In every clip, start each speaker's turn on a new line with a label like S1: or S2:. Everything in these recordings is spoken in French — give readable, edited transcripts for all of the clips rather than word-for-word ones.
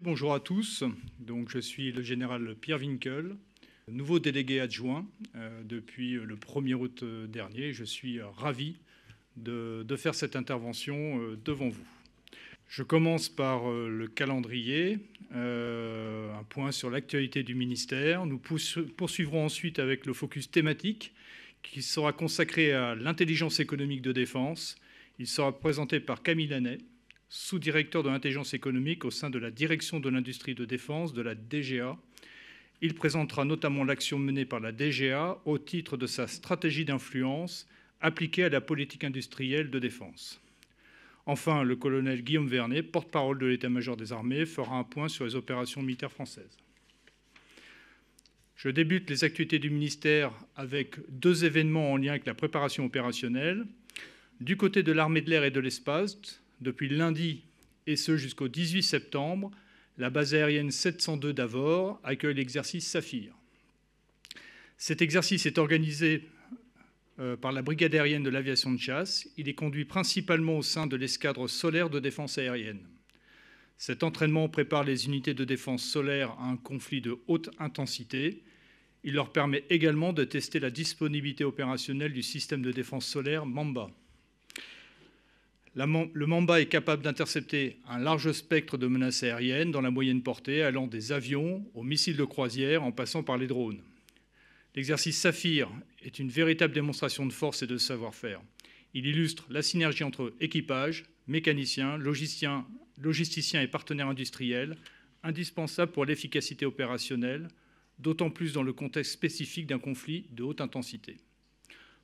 S1: Bonjour à tous. Donc, je suis le général Pierre Winkel, nouveau délégué adjoint depuis le 1er août dernier. Je suis ravi de faire cette intervention devant vous. Je commence par le calendrier, un point sur l'actualité du ministère. Nous poursuivrons ensuite avec le focus thématique qui sera consacré à l'intelligence économique de défense. Il sera présenté par Camille Lannet, sous-directeur de l'intelligence économique au sein de la direction de l'industrie de défense de la DGA. Il présentera notamment l'action menée par la DGA au titre de sa stratégie d'influence appliquée à la politique industrielle de défense. Enfin, le colonel Guillaume Vernet, porte-parole de l'état-major des armées, fera un point sur les opérations militaires françaises. Je débute les activités du ministère avec deux événements en lien avec la préparation opérationnelle. Du côté de l'armée de l'air et de l'espace, depuis lundi et ce jusqu'au 18 septembre, la base aérienne 702 d'Avord accueille l'exercice Saphir. Cet exercice est organisé par la brigade aérienne de l'aviation de chasse. Il est conduit principalement au sein de l'escadre solaire de défense aérienne. Cet entraînement prépare les unités de défense solaire à un conflit de haute intensité. Il leur permet également de tester la disponibilité opérationnelle du système de défense solaire Mamba. Le Mamba est capable d'intercepter un large spectre de menaces aériennes dans la moyenne portée, allant des avions aux missiles de croisière en passant par les drones. L'exercice Saphir est une véritable démonstration de force et de savoir-faire. Il illustre la synergie entre équipage, mécaniciens, logisticiens et partenaires industriels, indispensable pour l'efficacité opérationnelle, d'autant plus dans le contexte spécifique d'un conflit de haute intensité.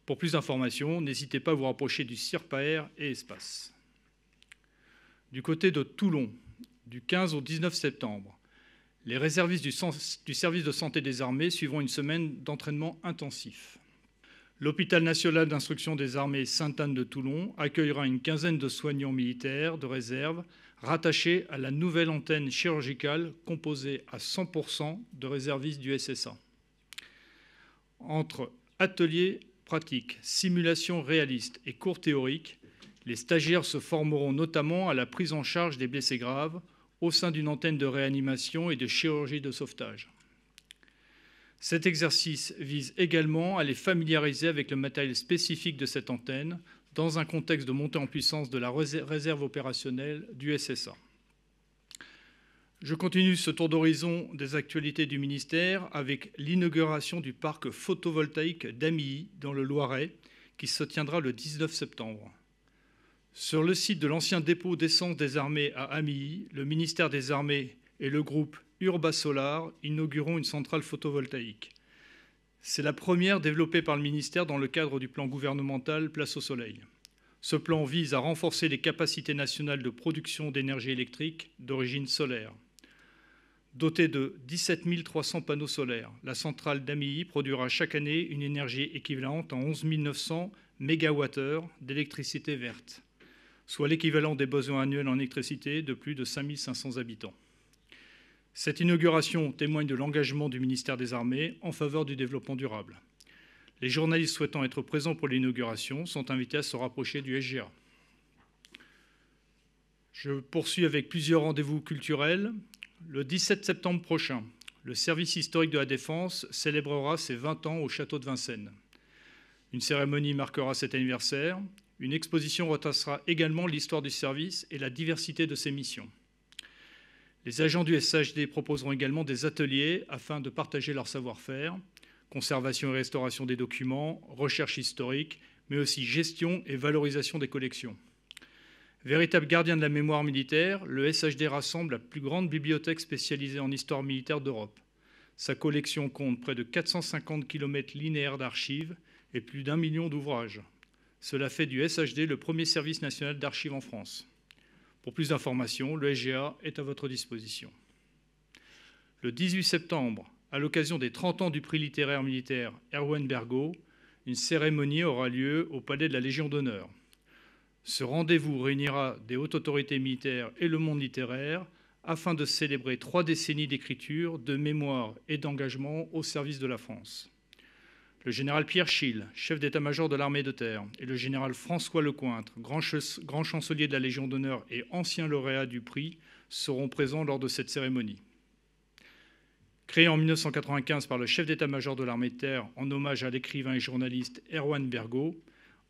S1: Pour plus d'informations, n'hésitez pas à vous rapprocher du CIRPAER et Espace. Du côté de Toulon, du 15 au 19 septembre, les réservistes du service de santé des armées suivront une semaine d'entraînement intensif. L'hôpital national d'instruction des armées Sainte-Anne de Toulon accueillera une quinzaine de soignants militaires de réserve rattachés à la nouvelle antenne chirurgicale composée à 100% de réservistes du SSA. Entre ateliers pratiques, simulations réalistes et cours théoriques, les stagiaires se formeront notamment à la prise en charge des blessés graves au sein d'une antenne de réanimation et de chirurgie de sauvetage. Cet exercice vise également à les familiariser avec le matériel spécifique de cette antenne dans un contexte de montée en puissance de la réserve opérationnelle du SSA. Je continue ce tour d'horizon des actualités du ministère avec l'inauguration du parc photovoltaïque d'Amilly dans le Loiret qui se tiendra le 19 septembre. Sur le site de l'ancien dépôt d'essence des armées à Amilly, le ministère des Armées et le groupe Urbasolar inaugureront une centrale photovoltaïque. C'est la première développée par le ministère dans le cadre du plan gouvernemental Place au Soleil. Ce plan vise à renforcer les capacités nationales de production d'énergie électrique d'origine solaire. Dotée de 17 300 panneaux solaires, la centrale d'Amilly produira chaque année une énergie équivalente à 11 900 mégawattheures d'électricité verte, soit l'équivalent des besoins annuels en électricité de plus de 5 500 habitants. Cette inauguration témoigne de l'engagement du ministère des Armées en faveur du développement durable. Les journalistes souhaitant être présents pour l'inauguration sont invités à se rapprocher du SGA. Je poursuis avec plusieurs rendez-vous culturels. Le 17 septembre prochain, le service historique de la Défense célébrera ses 20 ans au château de Vincennes. Une cérémonie marquera cet anniversaire. Une exposition retracera également l'histoire du service et la diversité de ses missions. Les agents du SHD proposeront également des ateliers afin de partager leur savoir-faire, conservation et restauration des documents, recherche historique, mais aussi gestion et valorisation des collections. Véritable gardien de la mémoire militaire, le SHD rassemble la plus grande bibliothèque spécialisée en histoire militaire d'Europe. Sa collection compte près de 450 km linéaires d'archives et plus d'1 million d'ouvrages. Cela fait du SHD le premier service national d'archives en France. Pour plus d'informations, le SGA est à votre disposition. Le 18 septembre, à l'occasion des 30 ans du prix littéraire militaire Erwan Bergaux, une cérémonie aura lieu au Palais de la Légion d'honneur. Ce rendez-vous réunira des hautes autorités militaires et le monde littéraire afin de célébrer 3 décennies d'écriture, de mémoire et d'engagement au service de la France. le général Pierre Schill, chef d'état-major de l'armée de terre, et le général François Lecointre, grand chancelier de la Légion d'honneur et ancien lauréat du prix, seront présents lors de cette cérémonie. Créé en 1995 par le chef d'état-major de l'armée de terre en hommage à l'écrivain et journaliste Erwan Bergo,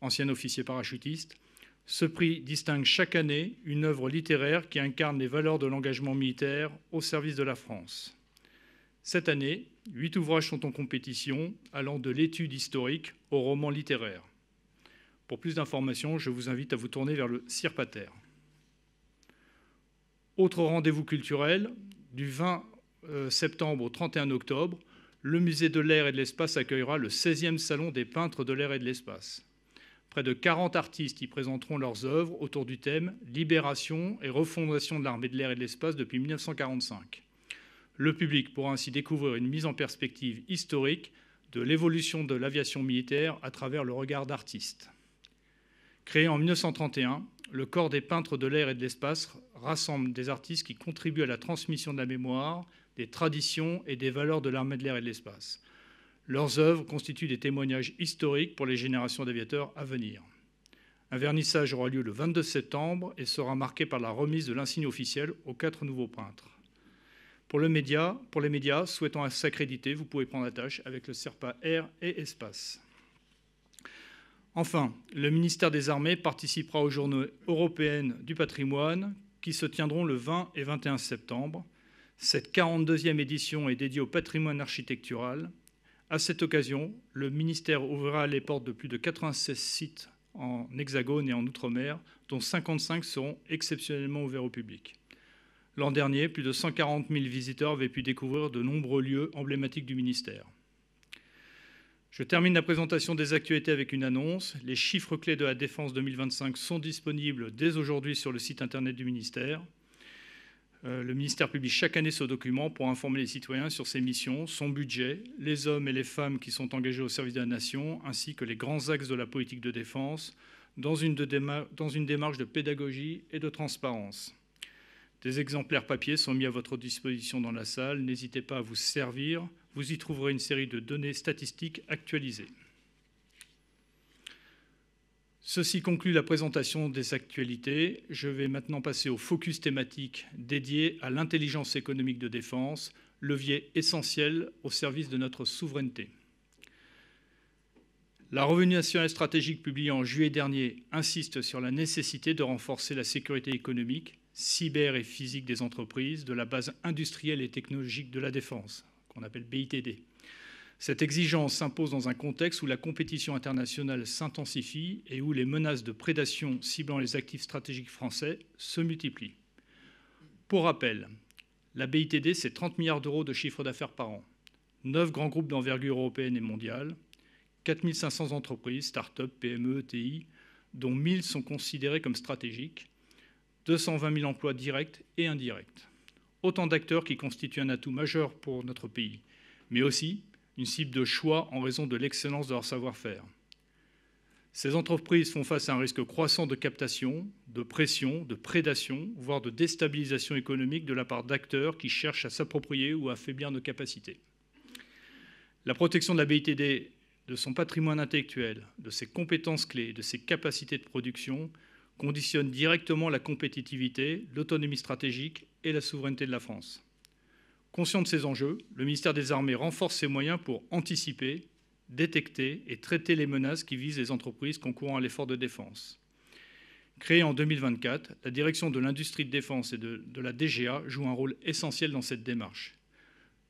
S1: ancien officier parachutiste, ce prix distingue chaque année une œuvre littéraire qui incarne les valeurs de l'engagement militaire au service de la France. Cette année, 8 ouvrages sont en compétition, allant de l'étude historique au roman littéraire. Pour plus d'informations, je vous invite à vous tourner vers le CIRPATER. Autre rendez-vous culturel, du 20 septembre au 31 octobre, le Musée de l'air et de l'espace accueillera le 16e Salon des peintres de l'air et de l'espace. Près de 40 artistes y présenteront leurs œuvres autour du thème « Libération et refondation de l'armée de l'air et de l'espace depuis 1945 ». Le public pourra ainsi découvrir une mise en perspective historique de l'évolution de l'aviation militaire à travers le regard d'artistes. Créé en 1931, le Corps des peintres de l'air et de l'espace rassemble des artistes qui contribuent à la transmission de la mémoire, des traditions et des valeurs de l'armée de l'air et de l'espace. Leurs œuvres constituent des témoignages historiques pour les générations d'aviateurs à venir. Un vernissage aura lieu le 22 septembre et sera marqué par la remise de l'insigne officiel aux 4 nouveaux peintres. Pour les médias souhaitant s'accréditer, vous pouvez prendre attache avec le CIRPA Air et Espace. Enfin, le ministère des Armées participera aux Journées européennes du patrimoine qui se tiendront le 20 et 21 septembre. Cette 42e édition est dédiée au patrimoine architectural. À cette occasion, le ministère ouvrira les portes de plus de 96 sites en Hexagone et en Outre-mer, dont 55 seront exceptionnellement ouverts au public. L'an dernier, plus de 140 000 visiteurs avaient pu découvrir de nombreux lieux emblématiques du ministère. Je termine la présentation des actualités avec une annonce. Les chiffres clés de la défense 2025 sont disponibles dès aujourd'hui sur le site internet du ministère. Le ministère publie chaque année ce document pour informer les citoyens sur ses missions, son budget, les hommes et les femmes qui sont engagés au service de la nation, ainsi que les grands axes de la politique de défense, dans une démarche de pédagogie et de transparence. Des exemplaires papier sont mis à votre disposition dans la salle. N'hésitez pas à vous servir. Vous y trouverez une série de données statistiques actualisées. Ceci conclut la présentation des actualités. Je vais maintenant passer au focus thématique dédié à l'intelligence économique de défense, levier essentiel au service de notre souveraineté. La revue nationale stratégique publiée en juillet dernier insiste sur la nécessité de renforcer la sécurité économique, cyber et physique des entreprises, de la base industrielle et technologique de la défense, qu'on appelle BITD. Cette exigence s'impose dans un contexte où la compétition internationale s'intensifie et où les menaces de prédation ciblant les actifs stratégiques français se multiplient. Pour rappel, la BITD, c'est 30 milliards d'euros de chiffre d'affaires par an, 9 grands groupes d'envergure européenne et mondiale, 4 500 entreprises, start-up, PME, ETI, dont 1 000 sont considérées comme stratégiques, 220 000 emplois directs et indirects. Autant d'acteurs qui constituent un atout majeur pour notre pays, mais aussi une cible de choix en raison de l'excellence de leur savoir-faire. Ces entreprises font face à un risque croissant de captation, de pression, de prédation, voire de déstabilisation économique de la part d'acteurs qui cherchent à s'approprier ou à affaiblir nos capacités. La protection de la BITD, de son patrimoine intellectuel, de ses compétences clés, de ses capacités de production, conditionne directement la compétitivité, l'autonomie stratégique et la souveraineté de la France. Conscient de ces enjeux, le ministère des Armées renforce ses moyens pour anticiper, détecter et traiter les menaces qui visent les entreprises concourant à l'effort de défense. Créée en 2024, la direction de l'industrie de défense et de la DGA joue un rôle essentiel dans cette démarche.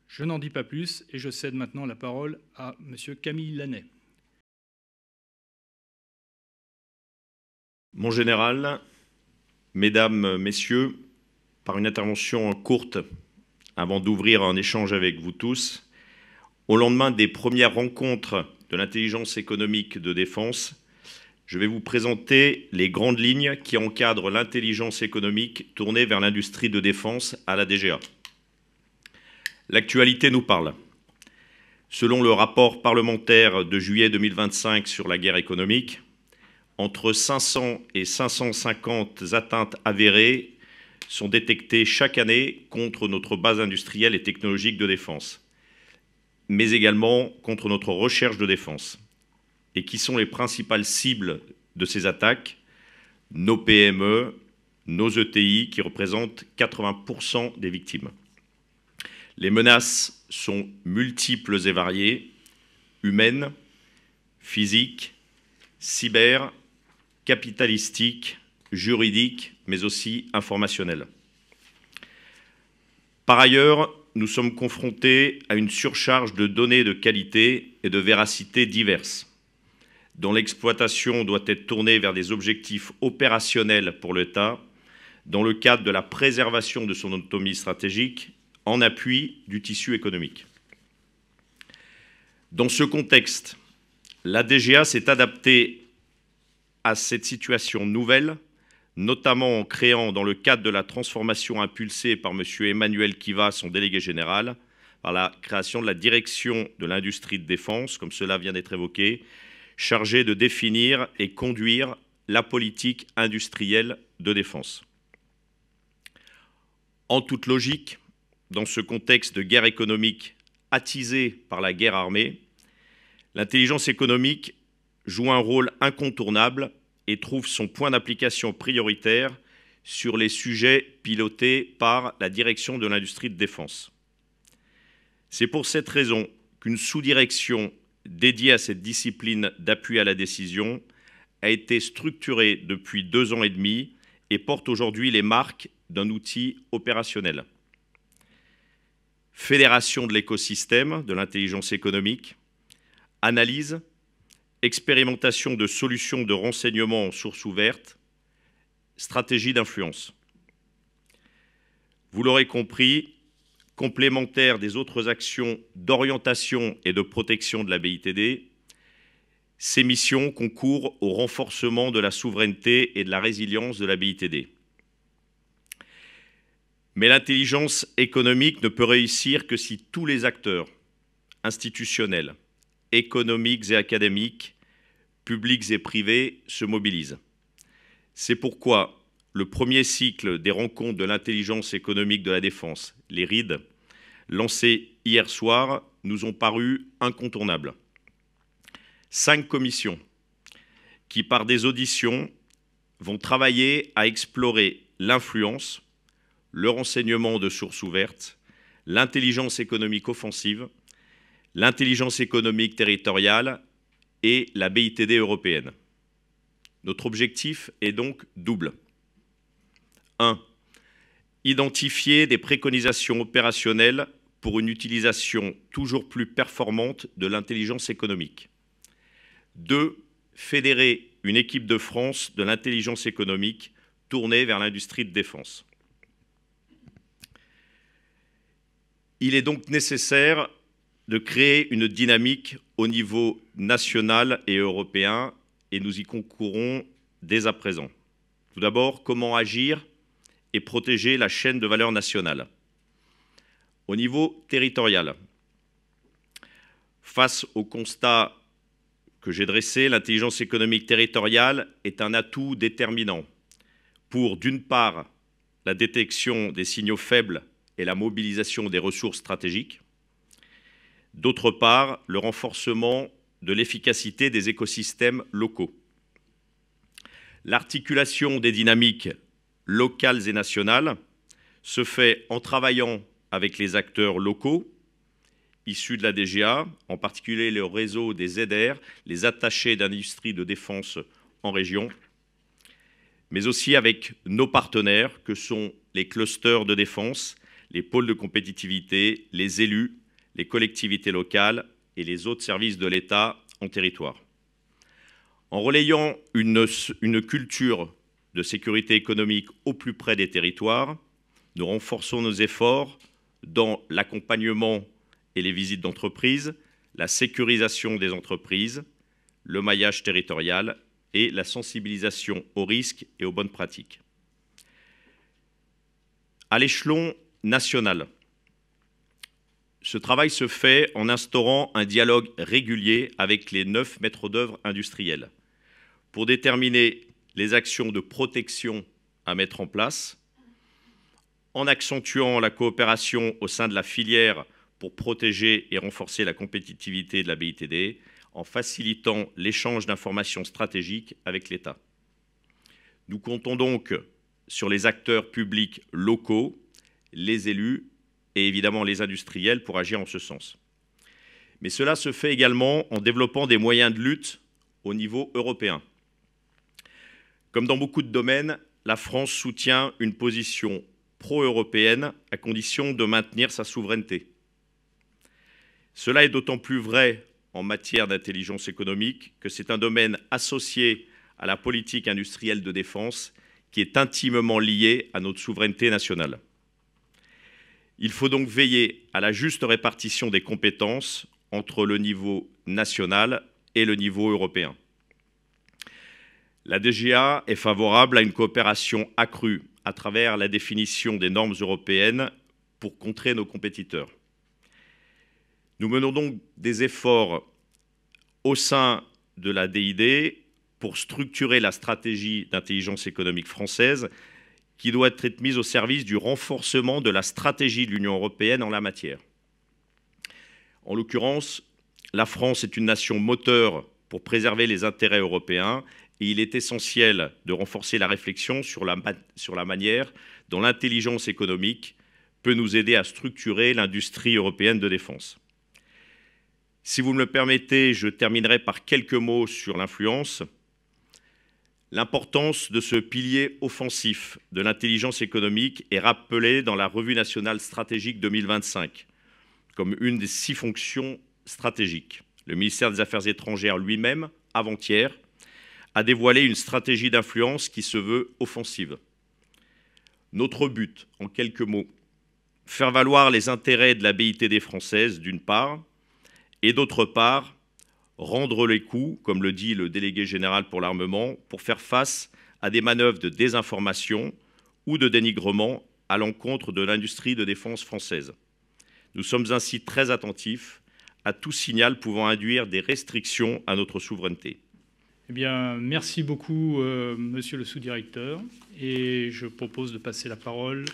S1: Je n'en dis pas plus et je cède maintenant la parole à M. Camille Lannet.
S2: Mon général, mesdames, messieurs, par une intervention courte, avant d'ouvrir un échange avec vous tous, au lendemain des premières rencontres de l'intelligence économique de défense, je vais vous présenter les grandes lignes qui encadrent l'intelligence économique tournée vers l'industrie de défense à la DGA. L'actualité nous parle. Selon le rapport parlementaire de juillet 2025 sur la guerre économique, entre 500 et 550 atteintes avérées sont détectées chaque année contre notre base industrielle et technologique de défense. mais également contre notre recherche de défense. Et qui sont les principales cibles de ces attaques? Nos PME, nos ETI, qui représentent 80% des victimes. Les menaces sont multiples et variées, humaines, physiques, cyber, capitalistiques, juridiques, mais aussi informationnelles. Par ailleurs, nous sommes confrontés à une surcharge de données de qualité et de véracité diverses, dont l'exploitation doit être tournée vers des objectifs opérationnels pour l'État, dans le cadre de la préservation de son autonomie stratégique, en appui du tissu économique. Dans ce contexte, la DGA s'est adaptée à cette situation nouvelle, notamment en créant, dans le cadre de la transformation impulsée par M. Emmanuel Kiva, son délégué général, par la création de la direction de l'industrie de défense, comme cela vient d'être évoqué, chargée de définir et conduire la politique industrielle de défense. En toute logique, dans ce contexte de guerre économique attisée par la guerre armée, l'intelligence économique joue un rôle incontournable et trouve son point d'application prioritaire sur les sujets pilotés par la direction de l'industrie de défense. C'est pour cette raison qu'une sous-direction dédiée à cette discipline d'appui à la décision a été structurée depuis 2 ans et demi et porte aujourd'hui les marques d'un outil opérationnel. Fédération de l'écosystème de l'intelligence économique, analyse, expérimentation de solutions de renseignement en source ouverte, stratégie d'influence. Vous l'aurez compris, complémentaire des autres actions d'orientation et de protection de la BITD, ces missions concourent au renforcement de la souveraineté et de la résilience de la BITD. Mais l'intelligence économique ne peut réussir que si tous les acteurs institutionnels, économiques et académiques, publics et privés, se mobilisent. C'est pourquoi le premier cycle des rencontres de l'intelligence économique de la défense, les RID, lancés hier soir, nous ont paru incontournables. 5 commissions qui, par des auditions, vont travailler à explorer l'influence, le renseignement de sources ouvertes, l'intelligence économique offensive, l'intelligence économique territoriale et la BITD européenne. Notre objectif est donc double. 1. Identifier des préconisations opérationnelles pour une utilisation toujours plus performante de l'intelligence économique. 2. Fédérer une équipe de France de l'intelligence économique tournée vers l'industrie de défense. Il est donc nécessaire de créer une dynamique au niveau national et européen, et nous y concourons dès à présent. Tout d'abord, comment agir et protéger la chaîne de valeur nationale. Au niveau territorial, face au constat que j'ai dressé, l'intelligence économique territoriale est un atout déterminant pour, d'une part, la détection des signaux faibles et la mobilisation des ressources stratégiques, d'autre part, le renforcement de l'efficacité des écosystèmes locaux. L'articulation des dynamiques locales et nationales se fait en travaillant avec les acteurs locaux issus de la DGA, en particulier le réseau des ZR, les attachés d'industrie de défense en région, mais aussi avec nos partenaires que sont les clusters de défense, les pôles de compétitivité, les élus, les collectivités locales et les autres services de l'État en territoire. En relayant une culture de sécurité économique au plus près des territoires, nous renforçons nos efforts dans l'accompagnement et les visites d'entreprises, la sécurisation des entreprises, le maillage territorial et la sensibilisation aux risques et aux bonnes pratiques. À l'échelon national, ce travail se fait en instaurant un dialogue régulier avec les 9 maîtres d'œuvre industriels pour déterminer les actions de protection à mettre en place, en accentuant la coopération au sein de la filière pour protéger et renforcer la compétitivité de la BITD en facilitant l'échange d'informations stratégiques avec l'État. Nous comptons donc sur les acteurs publics locaux, les élus et évidemment les industriels pour agir en ce sens. Mais cela se fait également en développant des moyens de lutte au niveau européen. Comme dans beaucoup de domaines, la France soutient une position pro-européenne à condition de maintenir sa souveraineté. Cela est d'autant plus vrai en matière d'intelligence économique que c'est un domaine associé à la politique industrielle de défense qui est intimement lié à notre souveraineté nationale. Il faut donc veiller à la juste répartition des compétences entre le niveau national et le niveau européen. La DGA est favorable à une coopération accrue à travers la définition des normes européennes pour contrer nos compétiteurs. Nous menons donc des efforts au sein de la DID pour structurer la stratégie d'intelligence économique française qui doit être mise au service du renforcement de la stratégie de l'Union européenne en la matière. En l'occurrence, la France est une nation moteur pour préserver les intérêts européens et il est essentiel de renforcer la réflexion sur la manière dont l'intelligence économique peut nous aider à structurer l'industrie européenne de défense. Si vous me le permettez, je terminerai par quelques mots sur l'influence. L'importance de ce pilier offensif de l'intelligence économique est rappelée dans la Revue nationale stratégique 2025 comme une des 6 fonctions stratégiques. Le ministère des Affaires étrangères lui-même, avant-hier, a dévoilé une stratégie d'influence qui se veut offensive. Notre but, en quelques mots, faire valoir les intérêts de la BITD française, d'une part, et d'autre part, rendre les coups, comme le dit le délégué général pour l'armement, pour faire face à des manœuvres de désinformation ou de dénigrement à l'encontre de l'industrie de défense française. Nous sommes ainsi très attentifs à tout signal pouvant induire des restrictions à notre souveraineté.
S1: Eh bien, merci beaucoup, monsieur le sous-directeur. Et je propose de passer la parole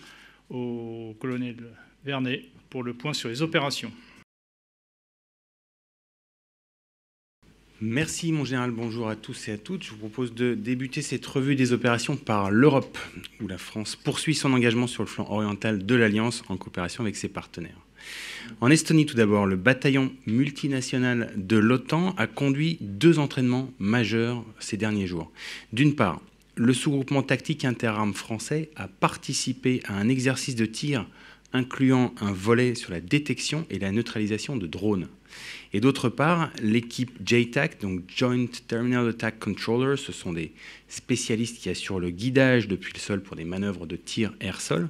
S1: au colonel Vernet pour le point sur les opérations.
S3: Merci mon général, bonjour à tous et à toutes. Je vous propose de débuter cette revue des opérations par l'Europe, où la France poursuit son engagement sur le flanc oriental de l'Alliance en coopération avec ses partenaires. En Estonie, tout d'abord, le bataillon multinational de l'OTAN a conduit 2 entraînements majeurs ces derniers jours. D'une part, le sous-groupement tactique interarmes français a participé à un exercice de tir incluant un volet sur la détection et la neutralisation de drones. Et d'autre part, l'équipe JTAC, donc Joint Terminal Attack Controller, ce sont des spécialistes qui assurent le guidage depuis le sol pour des manœuvres de tir air-sol,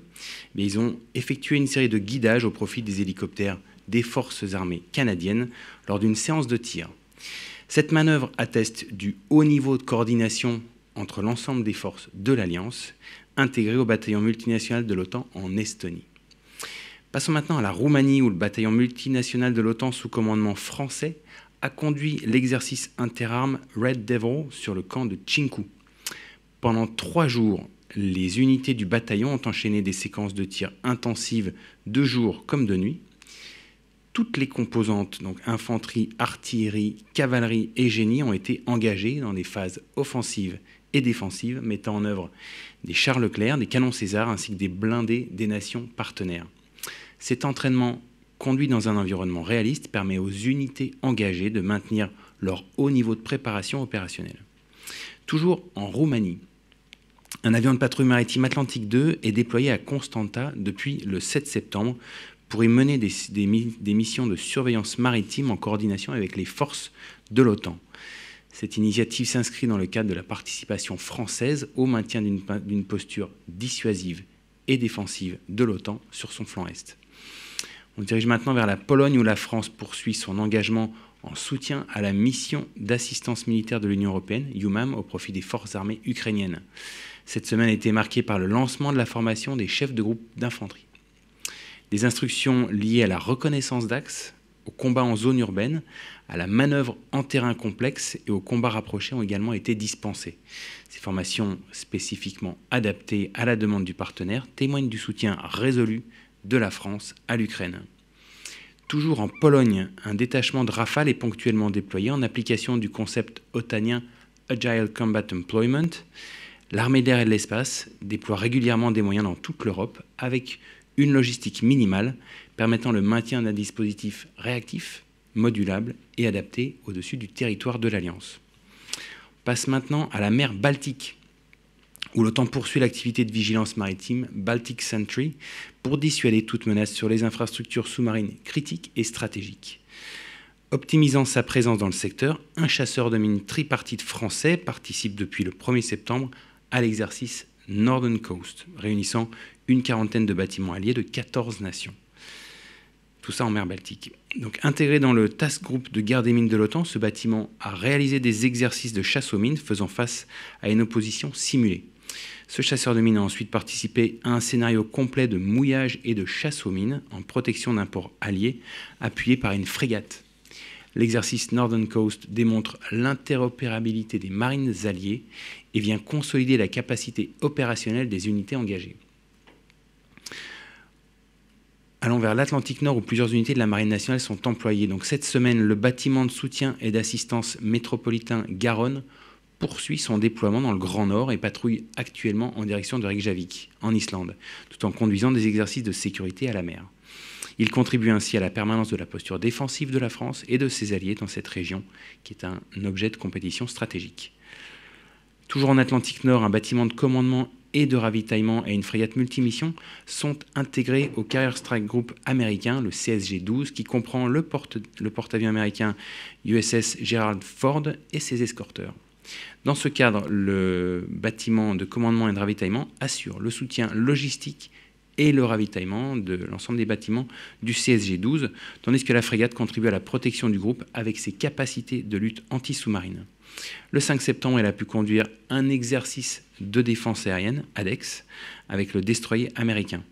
S3: mais ils ont effectué une série de guidages au profit des hélicoptères des forces armées canadiennes lors d'une séance de tir. Cette manœuvre atteste du haut niveau de coordination entre l'ensemble des forces de l'Alliance intégrées au bataillon multinational de l'OTAN en Estonie. Passons maintenant à la Roumanie, où le bataillon multinational de l'OTAN sous commandement français a conduit l'exercice interarmes Red Devil sur le camp de Cincu. Pendant 3 jours, les unités du bataillon ont enchaîné des séquences de tir intensives de jour comme de nuit. Toutes les composantes, donc infanterie, artillerie, cavalerie et génie, ont été engagées dans des phases offensives et défensives, mettant en œuvre des chars Leclerc, des canons César ainsi que des blindés des nations partenaires. Cet entraînement, conduit dans un environnement réaliste, permet aux unités engagées de maintenir leur haut niveau de préparation opérationnelle. Toujours en Roumanie, un avion de patrouille maritime Atlantique 2 est déployé à Constanta depuis le 7 septembre pour y mener des missions de surveillance maritime en coordination avec les forces de l'OTAN. Cette initiative s'inscrit dans le cadre de la participation française au maintien d'une posture dissuasive et défensive de l'OTAN sur son flanc est. On se dirige maintenant vers la Pologne où la France poursuit son engagement en soutien à la mission d'assistance militaire de l'Union européenne, EUMAM, au profit des forces armées ukrainiennes. Cette semaine a été marquée par le lancement de la formation des chefs de groupe d'infanterie. Des instructions liées à la reconnaissance d'axes, au combat en zone urbaine, à la manœuvre en terrain complexe et au combat rapproché ont également été dispensées. Ces formations spécifiquement adaptées à la demande du partenaire témoignent du soutien résolu de la France à l'Ukraine. Toujours en Pologne, un détachement de Rafale est ponctuellement déployé en application du concept otanien Agile Combat Employment. L'armée de l'air et de l'espace déploie régulièrement des moyens dans toute l'Europe avec une logistique minimale permettant le maintien d'un dispositif réactif, modulable et adapté au-dessus du territoire de l'Alliance. On passe maintenant à la mer Baltique, où l'OTAN poursuit l'activité de vigilance maritime Baltic Sentry pour dissuader toute menace sur les infrastructures sous-marines critiques et stratégiques. Optimisant sa présence dans le secteur, un chasseur de mines tripartite français participe depuis le 1er septembre à l'exercice Northern Coast, réunissant une quarantaine de bâtiments alliés de 14 nations. Tout ça en mer Baltique. Donc, intégré dans le Task Group de guerre des mines de l'OTAN, ce bâtiment a réalisé des exercices de chasse aux mines faisant face à une opposition simulée. Ce chasseur de mines a ensuite participé à un scénario complet de mouillage et de chasse aux mines en protection d'un port allié appuyé par une frégate. L'exercice Northern Coast démontre l'interopérabilité des marines alliées et vient consolider la capacité opérationnelle des unités engagées. Allons vers l'Atlantique Nord où plusieurs unités de la Marine nationale sont employées. Donc cette semaine, le bâtiment de soutien et d'assistance métropolitain Garonne poursuit son déploiement dans le Grand Nord et patrouille actuellement en direction de Reykjavik, en Islande, tout en conduisant des exercices de sécurité à la mer. Il contribue ainsi à la permanence de la posture défensive de la France et de ses alliés dans cette région, qui est un objet de compétition stratégique. Toujours en Atlantique Nord, un bâtiment de commandement et de ravitaillement et une frégate multimission sont intégrés au Carrier Strike Group américain, le CSG-12, qui comprend le porte-avions américain USS Gerald Ford et ses escorteurs. Dans ce cadre, le bâtiment de commandement et de ravitaillement assure le soutien logistique et le ravitaillement de l'ensemble des bâtiments du CSG-12, tandis que la frégate contribue à la protection du groupe avec ses capacités de lutte anti-sous-marine. Le 5 septembre, elle a pu conduire un exercice de défense aérienne, ADEX, avec le destroyer américain.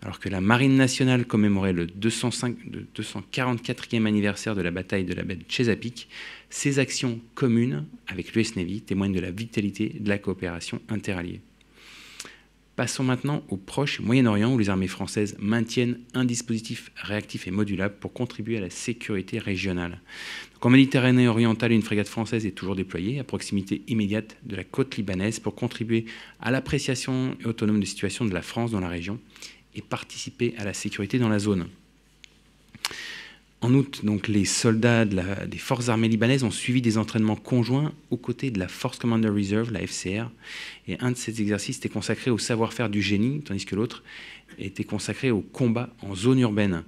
S3: Alors que la Marine nationale commémorait le 244e anniversaire de la bataille de la baie de Chesapeake, ces actions communes avec l'US Navy témoignent de la vitalité de la coopération interalliée. Passons maintenant au Proche et Moyen-Orient où les armées françaises maintiennent un dispositif réactif et modulable pour contribuer à la sécurité régionale. Donc en Méditerranée orientale, une frégate française est toujours déployée à proximité immédiate de la côte libanaise pour contribuer à l'appréciation autonome des situations de la France dans la région et participer à la sécurité dans la zone. En août, donc, les soldats des forces armées libanaises ont suivi des entraînements conjoints aux côtés de la Force Commander Reserve, la FCR. Et un de ces exercices était consacré au savoir-faire du génie, tandis que l'autre était consacré au combat en zone urbaine.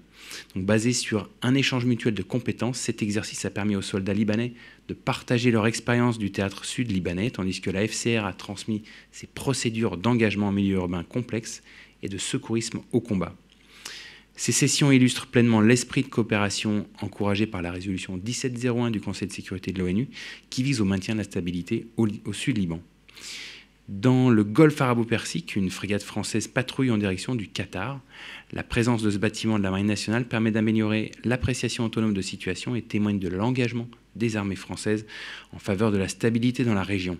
S3: Donc, basé sur un échange mutuel de compétences, cet exercice a permis aux soldats libanais de partager leur expérience du théâtre sud libanais, tandis que la FCR a transmis ses procédures d'engagement en milieu urbain complexe et de secourisme au combat. Ces sessions illustrent pleinement l'esprit de coopération encouragé par la résolution 1701 du Conseil de sécurité de l'ONU qui vise au maintien de la stabilité au sud Liban. Dans le golfe arabo-persique, une frégate française patrouille en direction du Qatar. La présence de ce bâtiment de la Marine nationale permet d'améliorer l'appréciation autonome de situation et témoigne de l'engagement des armées françaises en faveur de la stabilité dans la région.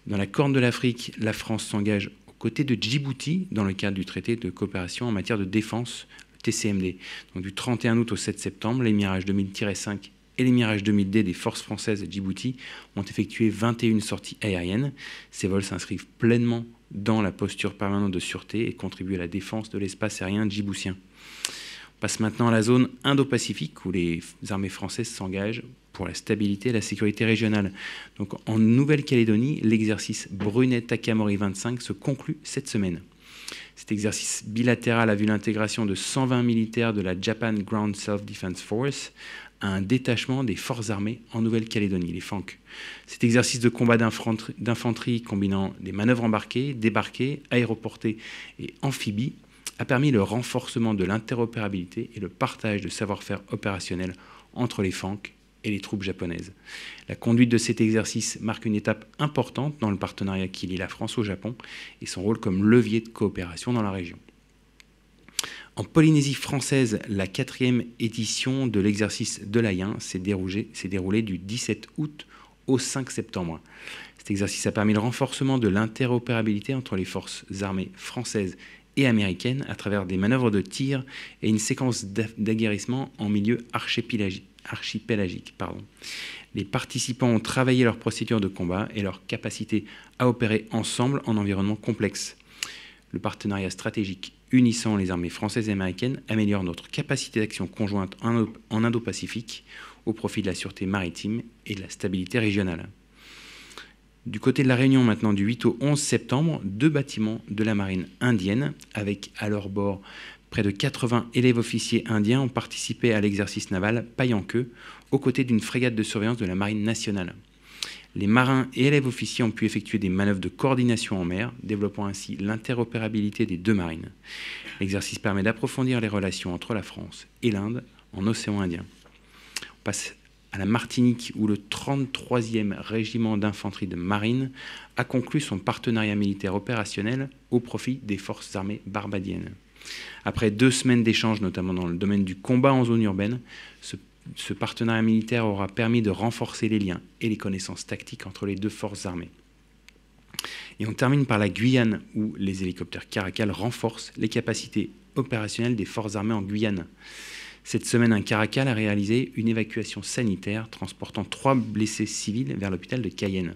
S3: Dans la Corne de l'Afrique, la France s'engage côté de Djibouti, dans le cadre du traité de coopération en matière de défense, le TCMD. Donc, du 31 août au 7 septembre, les Mirage 2000-5 et les Mirage 2000D des forces françaises de Djibouti ont effectué 21 sorties aériennes. Ces vols s'inscrivent pleinement dans la posture permanente de sûreté et contribuent à la défense de l'espace aérien djiboutien. On passe maintenant à la zone Indo-Pacifique, où les armées françaises s'engagent pour la stabilité et la sécurité régionale. Donc, en Nouvelle-Calédonie, l'exercice Brunet-Takamori 25 se conclut cette semaine. Cet exercice bilatéral a vu l'intégration de 120 militaires de la Japan Ground Self-Defense Force à un détachement des forces armées en Nouvelle-Calédonie, les FANC. Cet exercice de combat d'infanterie combinant des manœuvres embarquées, débarquées, aéroportées et amphibies a permis le renforcement de l'interopérabilité et le partage de savoir-faire opérationnel entre les FANC et les troupes japonaises. La conduite de cet exercice marque une étape importante dans le partenariat qui lie la France au Japon et son rôle comme levier de coopération dans la région. En Polynésie française, la 4e édition de l'exercice de l'Ayen s'est déroulée du 17 août au 5 septembre. Cet exercice a permis le renforcement de l'interopérabilité entre les forces armées françaises et américaine à travers des manœuvres de tir et une séquence d'aguerrissement en milieu archipélagique. Les participants ont travaillé leur procédure de combat et leur capacité à opérer ensemble en environnement complexe. Le partenariat stratégique unissant les armées françaises et américaines améliore notre capacité d'action conjointe en Indo-Pacifique au profit de la sûreté maritime et de la stabilité régionale. Du côté de la Réunion, maintenant, du 8 au 11 septembre, 2 bâtiments de la marine indienne, avec à leur bord près de 80 élèves officiers indiens, ont participé à l'exercice naval Paille-en-Queue, aux côtés d'une frégate de surveillance de la marine nationale. Les marins et élèves officiers ont pu effectuer des manœuvres de coordination en mer, développant ainsi l'interopérabilité des 2 marines. L'exercice permet d'approfondir les relations entre la France et l'Inde en océan Indien. On passe à la Martinique, où le 33e régiment d'infanterie de marine a conclu son partenariat militaire opérationnel au profit des forces armées barbadiennes. Après 2 semaines d'échanges, notamment dans le domaine du combat en zone urbaine, ce partenariat militaire aura permis de renforcer les liens et les connaissances tactiques entre les 2 forces armées. Et on termine par la Guyane, où les hélicoptères Caracal renforcent les capacités opérationnelles des forces armées en Guyane. Cette semaine, un Caracal a réalisé une évacuation sanitaire transportant 3 blessés civils vers l'hôpital de Cayenne.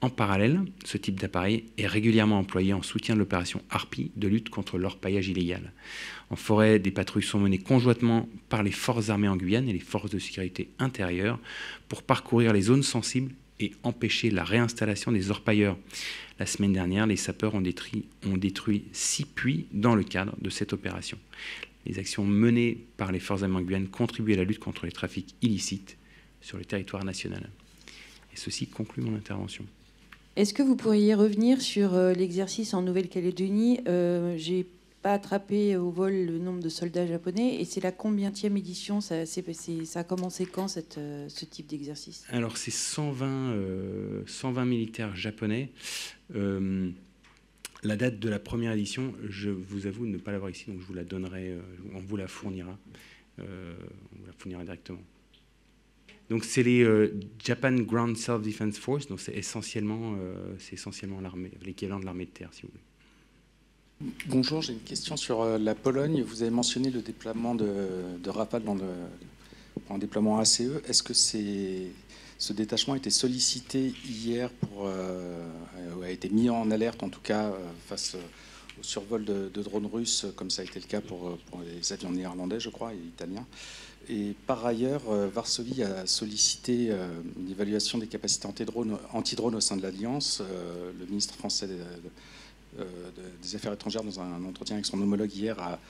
S3: En parallèle, ce type d'appareil est régulièrement employé en soutien de l'opération Harpie de lutte contre l'orpaillage illégal. En forêt, des patrouilles sont menées conjointement par les forces armées en Guyane et les forces de sécurité intérieure pour parcourir les zones sensibles et empêcher la réinstallation des orpailleurs. La semaine dernière, les sapeurs ont détruit 6 puits dans le cadre de cette opération. Les actions menées par les forces armées en Guyane contribuent à la lutte contre les trafics illicites sur le territoire national. Et ceci conclut mon intervention.
S4: Est-ce que vous pourriez revenir sur l'exercice en Nouvelle-Calédonie? J'ai pas attrapé au vol le nombre de soldats japonais, et c'est la combienième édition? Ça a commencé quand ce type d'exercice? Alors
S3: c'est 120 militaires japonais. La date de la première édition, je vous avoue ne pas l'avoir ici, donc je vous la donnerai, on vous la fournira. On vous la fournira directement. Donc c'est les Japan Ground Self-Defense Force, donc c'est essentiellement l'armée, l'équivalent de l'armée de terre, si vous voulez.
S5: Bonjour, j'ai une question sur la Pologne. Vous avez mentionné le déploiement de Rafale en déploiement ACE. Est-ce que ce détachement a été sollicité hier a été mis en alerte, en tout cas, face au survol de drones russes, comme ça a été le cas pour les avions néerlandais, je crois, et italiens? Et par ailleurs, Varsovie a sollicité une évaluation des capacités anti-drones au sein de l'Alliance. Le ministre français des Affaires étrangères, dans un entretien avec son homologue hier, a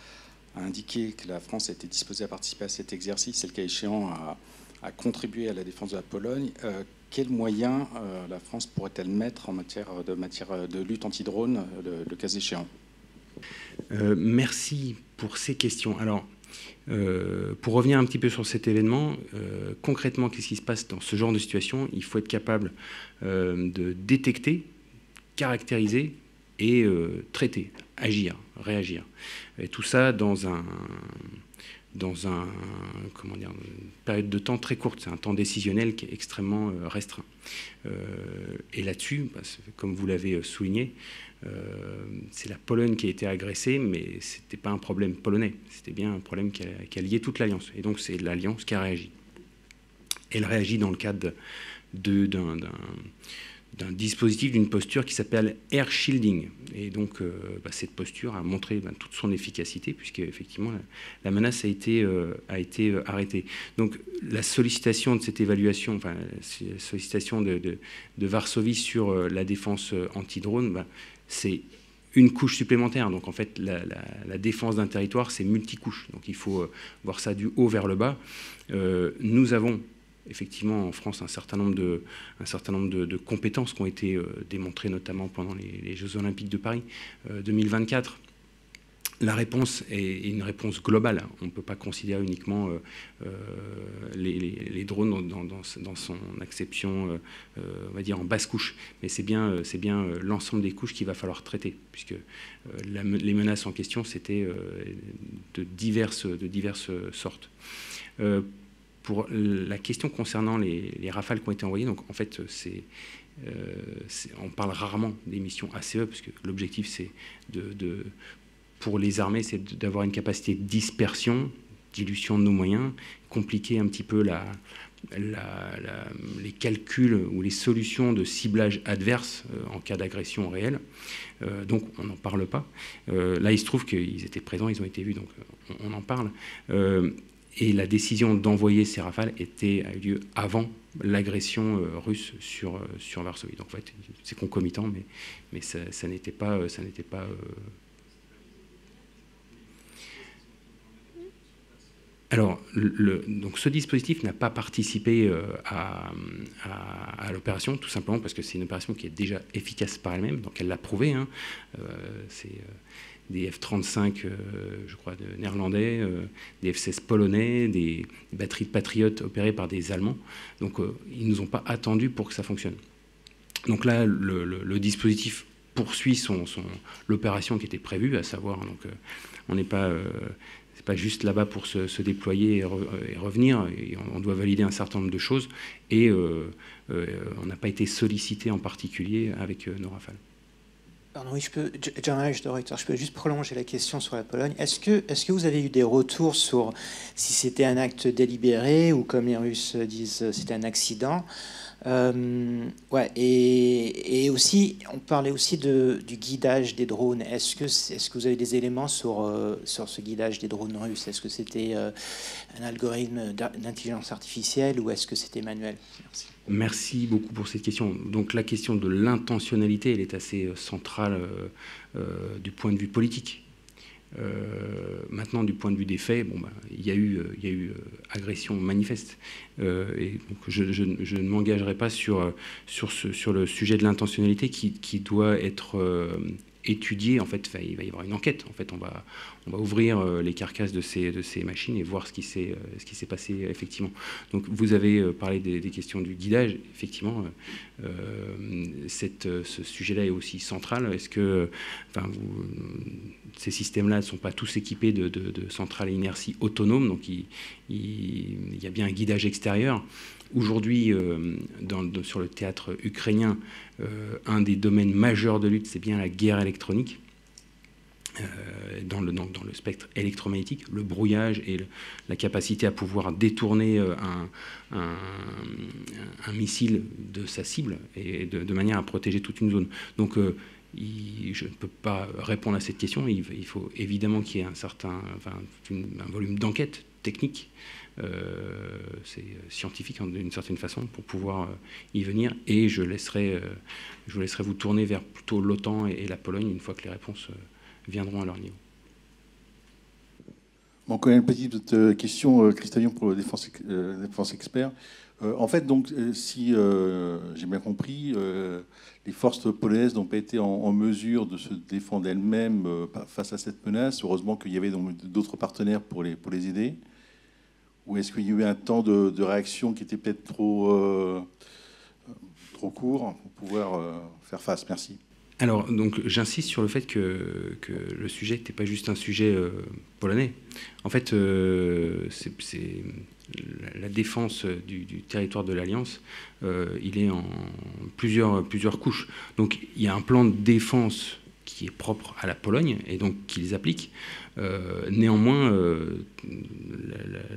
S5: indiqué que la France était disposée à participer à cet exercice, et le cas échéant à contribuer à la défense de la Pologne. Quels moyens la France pourrait-elle mettre en matière de lutte anti-drone, le cas échéant?
S3: Merci pour ces questions. Alors, pour revenir un petit peu sur cet événement, concrètement, qu'est-ce qui se passe dans ce genre de situation? Il faut être capable de détecter, caractériser et traiter, agir, réagir. Et tout ça dans une période de temps très courte. C'est un temps décisionnel qui est extrêmement restreint. Et là-dessus, comme vous l'avez souligné, c'est la Pologne qui a été agressée, mais ce n'était pas un problème polonais, c'était bien un problème qui a lié toute l'Alliance. Et donc c'est l'Alliance qui a réagi. Elle réagit dans le cadre d'un dispositif, d'une posture qui s'appelle air shielding. Et donc cette posture a montré toute son efficacité, puisque effectivement la menace a été arrêtée. Donc la sollicitation de cette évaluation, la sollicitation de Varsovie sur la défense anti-drone, c'est une couche supplémentaire. Donc en fait la défense d'un territoire, c'est multicouche. Donc il faut voir ça du haut vers le bas. Nous avons effectivement en France un certain nombre de compétences qui ont été démontrées notamment pendant les Jeux Olympiques de Paris 2024. La réponse est une réponse globale. On ne peut pas considérer uniquement les drones dans son acception, on va dire en basse couche. Mais c'est bien l'ensemble des couches qu'il va falloir traiter, puisque les menaces en question, c'était de diverses sortes. Pour la question concernant les rafales qui ont été envoyées, donc en fait, on parle rarement des missions ACE, parce que l'objectif, c'est de pour les armées, c'est d'avoir une capacité de dispersion, dilution de nos moyens, compliquer un petit peu les calculs ou les solutions de ciblage adverse en cas d'agression réelle. Donc on n'en parle pas. Là, il se trouve qu'ils étaient présents, ils ont été vus, donc on en parle. Et la décision d'envoyer ces Rafales a eu lieu avant l'agression russe sur Varsovie. Donc en fait, c'est concomitant, mais ça n'était pas... Alors, donc ce dispositif n'a pas participé à l'opération, tout simplement parce que c'est une opération qui est déjà efficace par elle-même, donc elle l'a prouvé. Hein. C'est des F-35, je crois, néerlandais, des F-16 polonais, des batteries de Patriote opérées par des Allemands. Donc, ils ne nous ont pas attendu pour que ça fonctionne. Donc là, le dispositif poursuit l'opération qui était prévue, à savoir, donc, on n'est pas... c'est pas juste là-bas pour se déployer et revenir. Et on doit valider un certain nombre de choses. Et on n'a pas été sollicité en particulier avec nos Rafales.
S6: Pardon, oui, je peux juste prolonger la question sur la Pologne. Est-ce que vous avez eu des retours sur si c'était un acte délibéré ou, comme les Russes disent, c'était un accident? Ouais, et aussi, on parlait aussi du guidage des drones. Est-ce que vous avez des éléments sur ce guidage des drones russes? Est-ce que c'était un algorithme d'intelligence artificielle ou est-ce que c'était manuel? Merci.
S3: Merci beaucoup pour cette question. Donc la question de l'intentionnalité, elle est assez centrale du point de vue politique. Maintenant, du point de vue des faits, bon, il y a eu agression manifeste. Et donc je ne m'engagerai pas sur le sujet de l'intentionnalité qui doit être étudié. En fait, il va y avoir une enquête. En fait, on va ouvrir les carcasses de ces machines et voir ce qui s'est passé effectivement. Donc, vous avez parlé des questions du guidage. Effectivement, ce sujet-là est aussi central. Est-ce que, ces systèmes-là ne sont pas tous équipés de centrales à inertie autonomes, donc il y a bien un guidage extérieur. Aujourd'hui, sur le théâtre ukrainien, un des domaines majeurs de lutte, c'est bien la guerre électronique, dans le spectre électromagnétique, le brouillage et la capacité à pouvoir détourner un missile de sa cible et de manière à protéger toute une zone. Donc, je ne peux pas répondre à cette question. Il faut évidemment qu'il y ait un volume d'enquête technique, c'est scientifique d'une certaine façon, pour pouvoir y venir. Et je vous laisserai vous tourner vers plutôt l'OTAN et la Pologne une fois que les réponses viendront à leur niveau.
S7: Bon, quand même une petite question, Christalion, pour le défense expert. En fait, donc, si j'ai bien compris, les forces polonaises n'ont pas été en mesure de se défendre elles-mêmes face à cette menace. Heureusement qu'il y avait d'autres partenaires pour les aider. Ou est-ce qu'il y a eu un temps de réaction qui était peut-être trop court pour pouvoir faire face? Merci.
S3: Alors, donc, j'insiste sur le fait que le sujet n'était pas juste un sujet polonais. En fait, c'est la défense du territoire de l'Alliance, il est en plusieurs couches. Donc, il y a un plan de défense qui est propre à la Pologne et donc qu'ils appliquent. Néanmoins,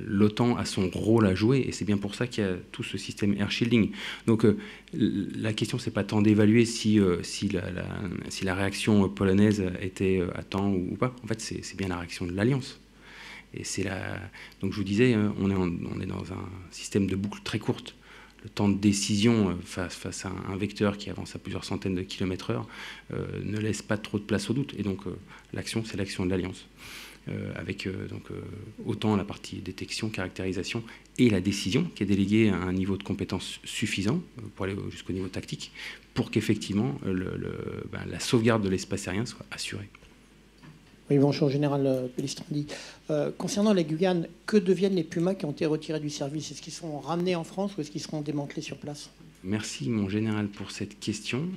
S3: l'OTAN a son rôle à jouer et c'est bien pour ça qu'il y a tout ce système air shielding. Donc la question, c'est pas tant d'évaluer si la réaction polonaise était à temps ou pas. En fait, c'est bien la réaction de l'Alliance. Et donc je vous disais, on est dans un système de boucle très courte. Le temps de décision face à un vecteur qui avance à plusieurs centaines de kilomètres/heure ne laisse pas trop de place au doute. Et donc l'action, c'est l'action de l'Alliance, avec autant la partie détection, caractérisation et la décision qui est déléguée à un niveau de compétence suffisant pour aller jusqu'au niveau tactique, pour qu'effectivement la sauvegarde de l'espace aérien soit assurée.
S8: Oui, bonjour, Général Pellistrandi. Concernant les Guyanes, que deviennent les Pumas qui ont été retirés du service? Est-ce qu'ils sont ramenés en France ou est-ce qu'ils seront démantelés sur place?
S3: Merci, mon général, pour cette question.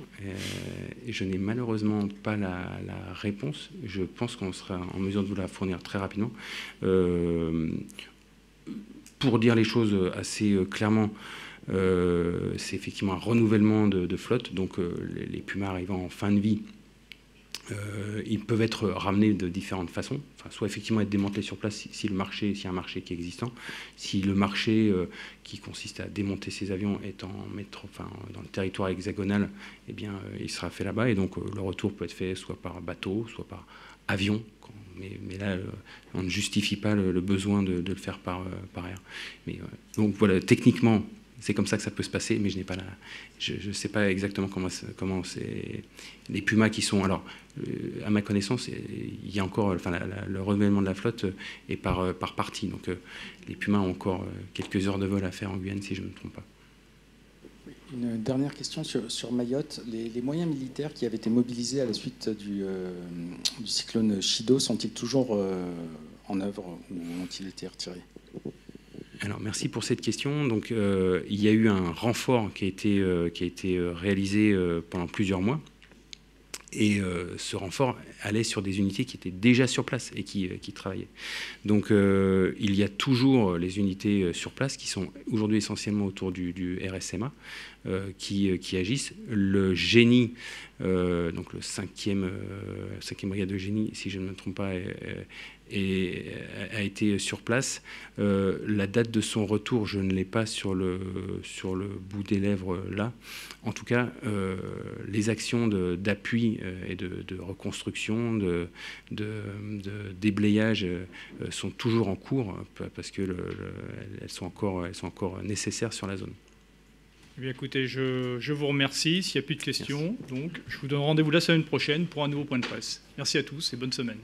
S3: Je n'ai malheureusement pas la réponse. Je pense qu'on sera en mesure de vous la fournir très rapidement. Pour dire les choses assez clairement, c'est effectivement un renouvellement de flotte. Donc, les Pumas arrivant en fin de vie, ils peuvent être ramenés de différentes façons, enfin, soit effectivement être démantelés sur place si le marché, s'il y a un marché qui est existant, si le marché qui consiste à démonter ces avions est dans le territoire hexagonal, eh bien, il sera fait là-bas, et donc le retour peut être fait soit par bateau, soit par avion, mais là, on ne justifie pas le besoin de le faire par air. Mais, donc voilà, techniquement, c'est comme ça que ça peut se passer, mais je ne sais pas exactement comment c'est les Pumas qui sont. Alors, à ma connaissance, il y a encore, le renouvellement de la flotte est par partie. Donc, les Pumas ont encore quelques heures de vol à faire en Guyane, si je ne me trompe pas.
S5: Une dernière question sur Mayotte. Les moyens militaires qui avaient été mobilisés à la suite du cyclone Chido sont-ils toujours en œuvre ou ont-ils été retirés ?
S3: Alors, merci pour cette question. Donc, il y a eu un renfort qui a été réalisé pendant plusieurs mois. Et ce renfort allait sur des unités qui étaient déjà sur place et qui travaillaient. Donc, il y a toujours les unités sur place qui sont aujourd'hui essentiellement autour du RSMA, qui agissent. Le génie, donc le 5e brigade de génie, si je ne me trompe pas, a été sur place. La date de son retour, je ne l'ai pas sur le bout des lèvres là. En tout cas, les actions d'appui et de reconstruction, de déblayage sont toujours en cours parce que elles sont encore nécessaires sur la zone.
S1: Eh bien, écoutez, je vous remercie. S'il n'y a plus de questions, donc, je vous donne rendez-vous la semaine prochaine pour un nouveau point de presse. Merci à tous et bonne semaine.